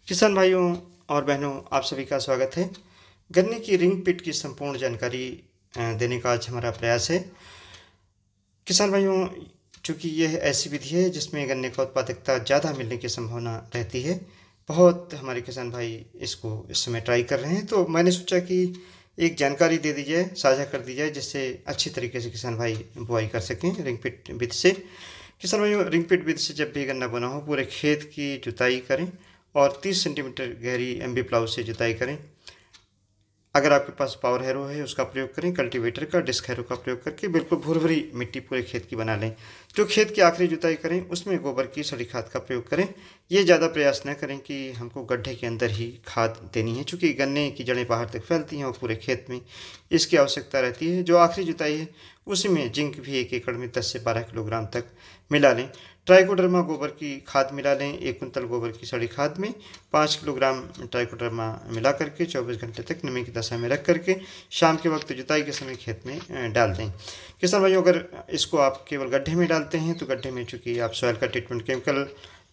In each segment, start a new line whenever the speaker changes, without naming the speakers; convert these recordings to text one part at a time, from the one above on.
किसान भाइयों और बहनों, आप सभी का स्वागत है। गन्ने की रिंग पिट की संपूर्ण जानकारी देने का आज हमारा प्रयास है। किसान भाइयों, चूँकि यह ऐसी विधि है जिसमें गन्ने का उत्पादकता ज़्यादा मिलने की संभावना रहती है, बहुत हमारे किसान भाई इसको इस समय ट्राई कर रहे हैं, तो मैंने सोचा कि एक जानकारी दे दी जाए, साझा कर दी जाए, जिससे अच्छी तरीके से किसान भाई बुआई कर सकें रिंग पिट विधि से। किसान भाइयों, रिंग पिट विधि से जब भी गन्ना बना हो, पूरे खेत की जुताई करें और 30 सेंटीमीटर गहरी एमबी प्लाऊ से जुताई करें। अगर आपके पास पावर हैरो है उसका प्रयोग करें, कल्टीवेटर का, डिस्क हैरो का प्रयोग करके बिल्कुल भुरभुरी मिट्टी पूरे खेत की बना लें। जो खेत की आखिरी जुताई करें उसमें गोबर की सड़ी खाद का प्रयोग करें। ये ज़्यादा प्रयास न करें कि हमको गड्ढे के अंदर ही खाद देनी है, चूँकि गन्ने की जड़ें बाहर तक फैलती हैं और पूरे खेत में इसकी आवश्यकता रहती है। जो आखिरी जुताई है उसी में जिंक भी 1 एकड़ में 10 से 12 किलोग्राम तक मिला लें। ट्राइकोडर्मा गोबर की खाद मिला लें। 1 कुंतल गोबर की सड़ी खाद में 5 किलोग्राम ट्राइकोडर्मा मिला करके 24 घंटे तक नमी की दशा में रख करके शाम के वक्त जुताई के समय खेत में डाल दें। किसान भाइयों, अगर इसको आप केवल गड्ढे में डालते हैं तो गड्ढे में चूँकि आप सॉइल का ट्रीटमेंट केमिकल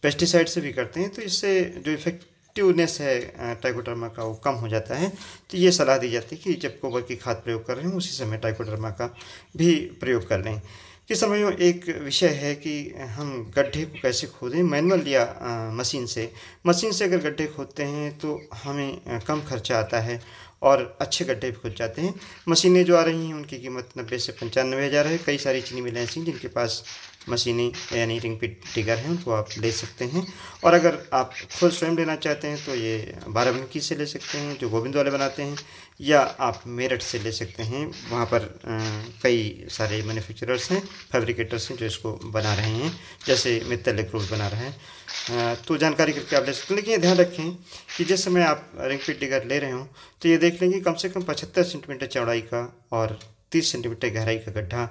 पेस्टिसाइड से भी करते हैं, तो इससे जो इफेक्टिवनेस है ट्राइकोडर्मा का वो कम हो जाता है। तो ये सलाह दी जाती है कि जब गोबर की खाद प्रयोग कर रहे हैं उसी समय ट्राइकोडर्मा का भी प्रयोग कर लें। कि समझो एक विषय है कि हम गड्ढे को कैसे खोदें, मैनुअल या मशीन से। मशीन से अगर गड्ढे खोदते हैं तो हमें कम खर्चा आता है और अच्छे गड्ढे भी खुद जाते हैं। मशीनें जो आ रही हैं उनकी कीमत 90 से 95 हज़ार है। कई सारी चीनी मिलें ऐसी जिनके पास मशीनें यानी रिंग पिट डिगर हैं, उनको आप ले सकते हैं। और अगर आप खुद स्वयं लेना चाहते हैं तो ये 12 से ले सकते हैं जो गोविंद वाले बनाते हैं, या आप मेरठ से ले सकते हैं। वहाँ पर कई सारे मैन्युफैक्चरर्स हैं, फैब्रिकेटर्स हैं जो इसको बना रहे हैं, जैसे मित्तल एग्रोज बना रहे हैं। तो जानकारी करके आप ले सकते हैं। लेकिन ये ध्यान रखें कि जिस समय आप रिंग पिट डिगर ले रहे हों तो ये देख लेंगे कम से कम 75 सेंटीमीटर चौड़ाई का और 30 सेंटीमीटर गहराई का गड्ढा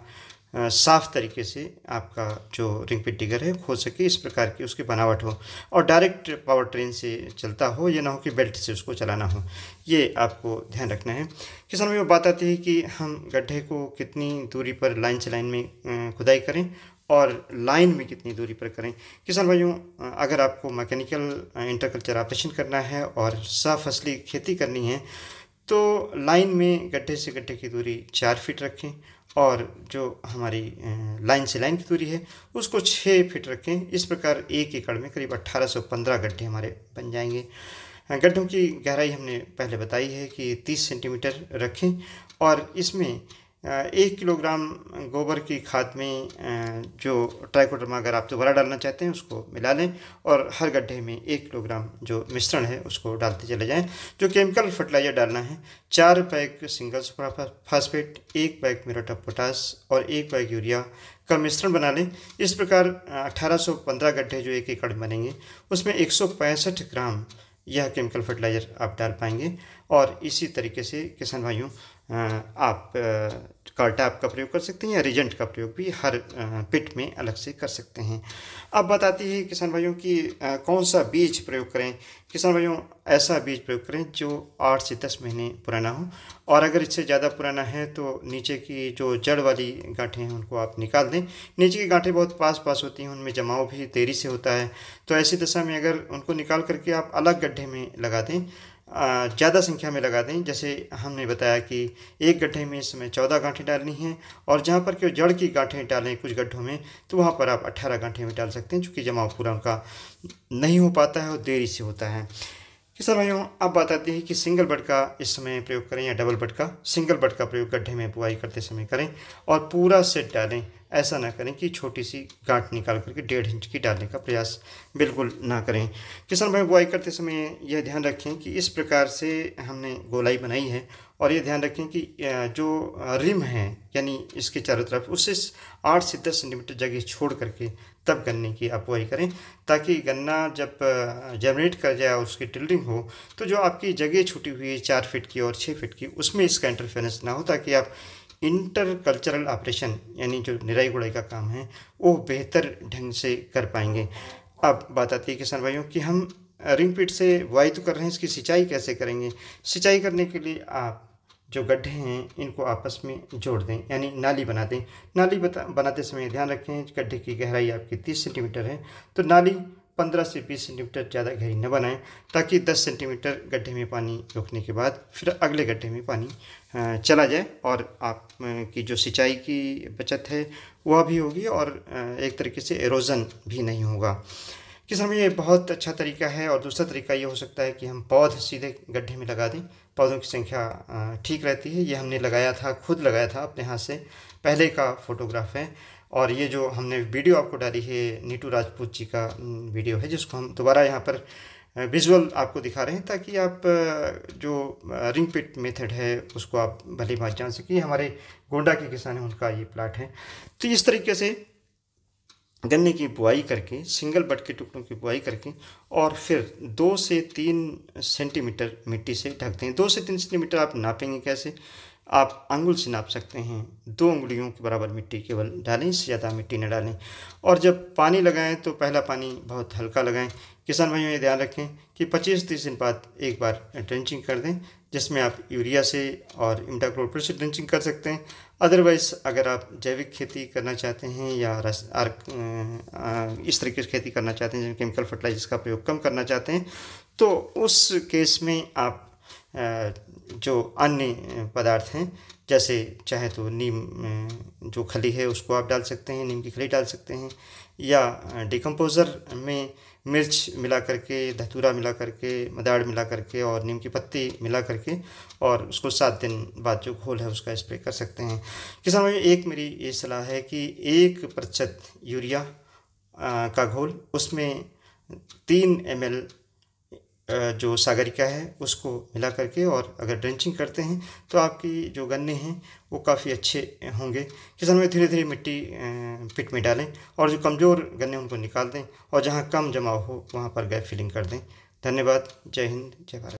साफ़ तरीके से आपका जो रिंग पिट डिगर है खोद सके, इस प्रकार की उसकी बनावट हो और डायरेक्ट पावर ट्रेन से चलता हो, ये ना हो कि बेल्ट से उसको चलाना हो। ये आपको ध्यान रखना है। किसान भाइयों, बात आती है कि हम गड्ढे को कितनी दूरी पर लाइन से लाइन में खुदाई करें और लाइन में कितनी दूरी पर करें। किसान भाइयों, अगर आपको मैकेनिकल इंटरकल्चर ऑपरेशन करना है और सफसली खेती करनी है तो लाइन में गड्ढे से गड्ढे की दूरी 4 फीट रखें और जो हमारी लाइन से लाइन की दूरी है उसको 6 फीट रखें। इस प्रकार 1 एकड़ में करीब 1815 गड्ढे हमारे बन जाएंगे। गड्ढों की गहराई हमने पहले बताई है कि 30 सेंटीमीटर रखें और इसमें 1 किलोग्राम गोबर की खाद में जो ट्राइकोडर्मा अगर आप दोबारा डालना चाहते हैं उसको मिला लें और हर गड्ढे में 1 किलोग्राम जो मिश्रण है उसको डालते चले जाएं। जो केमिकल फर्टिलाइज़र डालना है, 4 bag single super phosphate, 1 bag muriate of potash और 1 बैग यूरिया का मिश्रण बना लें। इस प्रकार 1815 गड्ढे जो 1 एकड़ बनेंगे उसमें 165 ग्राम यह केमिकल फर्टिलाइज़र आप डाल पाएंगे। और इसी तरीके से किसान भाइयों, आप कार्टाप का प्रयोग कर सकते हैं या रिजेंट का प्रयोग भी हर पिट में अलग से कर सकते हैं। अब बात आती है किसान भाइयों कि कौन सा बीज प्रयोग करें। किसान भाइयों, ऐसा बीज प्रयोग करें जो 8 से 10 महीने पुराना हो, और अगर इससे ज़्यादा पुराना है तो नीचे की जो जड़ वाली गांठें हैं उनको आप निकाल दें। नीचे की गांठें बहुत पास पास होती हैं, उनमें जमाव भी देरी से होता है, तो ऐसी दशा में अगर उनको निकाल करके आप अलग गड्ढे में लगा दें, ज़्यादा संख्या में लगा दें। जैसे हमने बताया कि एक गड्ढे में इस समय 14 गांठें डालनी हैं और जहाँ पर कि जड़ की गांठें डालें कुछ गड्ढों में तो वहाँ पर आप 18 गांठें में डाल सकते हैं, चूँकि जमाव पूरा उनका नहीं हो पाता है और देरी से होता है। किसान भाइयों, अब बात आती है कि सिंगल बड का इस समय प्रयोग करें या डबल बड का। सिंगल बड का प्रयोग गड्ढे में बुआई करते समय करें और पूरा सेट डालें। ऐसा ना करें कि छोटी सी गांठ निकाल करके 1.5 इंच की डालने का प्रयास बिल्कुल ना करें। किसान भाई, बुआई करते समय यह ध्यान रखें कि इस प्रकार से हमने गोलाई बनाई है और ये ध्यान रखें कि जो रिम है यानी इसके चारों तरफ उससे 8 से 10 सेंटीमीटर जगह छोड़ करके तब गन्ने की आप बुआई करें, ताकि गन्ना जब जर्मिनेट कर जाए और उसकी टिल्डिंग हो तो जो आपकी जगह छूटी हुई है 4 फीट की और 6 फीट की उसमें इसका इंटरफेरेंस ना हो, ताकि आप इंटर कल्चरल ऑपरेशन यानी जो निराई गुड़ाई का काम है वो बेहतर ढंग से कर पाएंगे। अब बात आती है किसान भाइयों कि हम रिंग पिट से बुआई तो कर रहे हैं, इसकी सिंचाई कैसे करेंगे। सिंचाई करने के लिए आप जो गड्ढे हैं इनको आपस में जोड़ दें यानी नाली बना दें। नाली बनाते समय ध्यान रखें गड्ढे की गहराई आपकी 30 सेंटीमीटर है तो नाली 15 से 20 सेंटीमीटर ज़्यादा गहरी न बनाएं, ताकि 10 सेंटीमीटर गड्ढे में पानी रोकने के बाद फिर अगले गड्ढे में पानी चला जाए और आप की जो सिंचाई की बचत है वह भी होगी और एक तरीके से एरोजन भी नहीं होगा। किसान भाई ये बहुत अच्छा तरीका है। और दूसरा तरीका ये हो सकता है कि हम पौध सीधे गड्ढे में लगा दें, पौधों की संख्या ठीक रहती है। ये हमने लगाया था, खुद लगाया था अपने हाथ से, पहले का फोटोग्राफ है। और ये जो हमने वीडियो आपको डाली है नीटू राजपूत जी का वीडियो है, जिसको हम दोबारा यहाँ पर विजुअल आपको दिखा रहे हैं, ताकि आप जो रिंग पिट मेथड है उसको आप भली बात जान सकें। हमारे गोंडा के किसान हैं, उनका ये प्लाट है। तो इस तरीके से गन्ने की बुआई करके, सिंगल बड के टुकड़ों की बुआई करके और फिर 2 से 3 सेंटीमीटर मिट्टी से ढक दें। 2 से 3 सेंटीमीटर आप नापेंगे कैसे? आप अंगुल से नाप सकते हैं। 2 उंगलियों के बराबर मिट्टी केवल डालें, इससे ज़्यादा मिट्टी न डालें। और जब पानी लगाएं तो पहला पानी बहुत हल्का लगाएं। किसान भाइयों ये ध्यान रखें कि 25-30 दिन बाद एक बार ड्रेंचिंग कर दें, जिसमें आप यूरिया से और इमिडाक्लोपीड से ड्रेंचिंग कर सकते हैं। अदरवाइज़ अगर आप जैविक खेती करना चाहते हैं या इस तरीके से खेती करना चाहते हैं, केमिकल फर्टिलाइजर्स का प्रयोग कम करना चाहते हैं, तो उस केस में आप जो अन्य पदार्थ हैं, जैसे चाहे तो नीम जो खली है उसको आप डाल सकते हैं, नीम की खली डाल सकते हैं, या डिकम्पोज़र में मिर्च मिला करके, धतूरा मिला करके, मदाड़ मिला करके और नीम की पत्ती मिला करके और उसको 7 दिन बाद जो घोल है उसका स्प्रे कर सकते हैं। किसान भाई एक मेरी ये सलाह है कि 1% यूरिया का घोल, उसमें 3 ml जो सागरिका है उसको मिला करके और अगर ड्रेंचिंग करते हैं तो आपकी जो गन्ने हैं वो काफ़ी अच्छे होंगे। किसान में धीरे धीरे मिट्टी पिट में डालें और जो कमज़ोर गन्ने उनको निकाल दें और जहाँ कम जमाव हो वहाँ पर गैप फिलिंग कर दें। धन्यवाद। जय हिंद, जय भारत।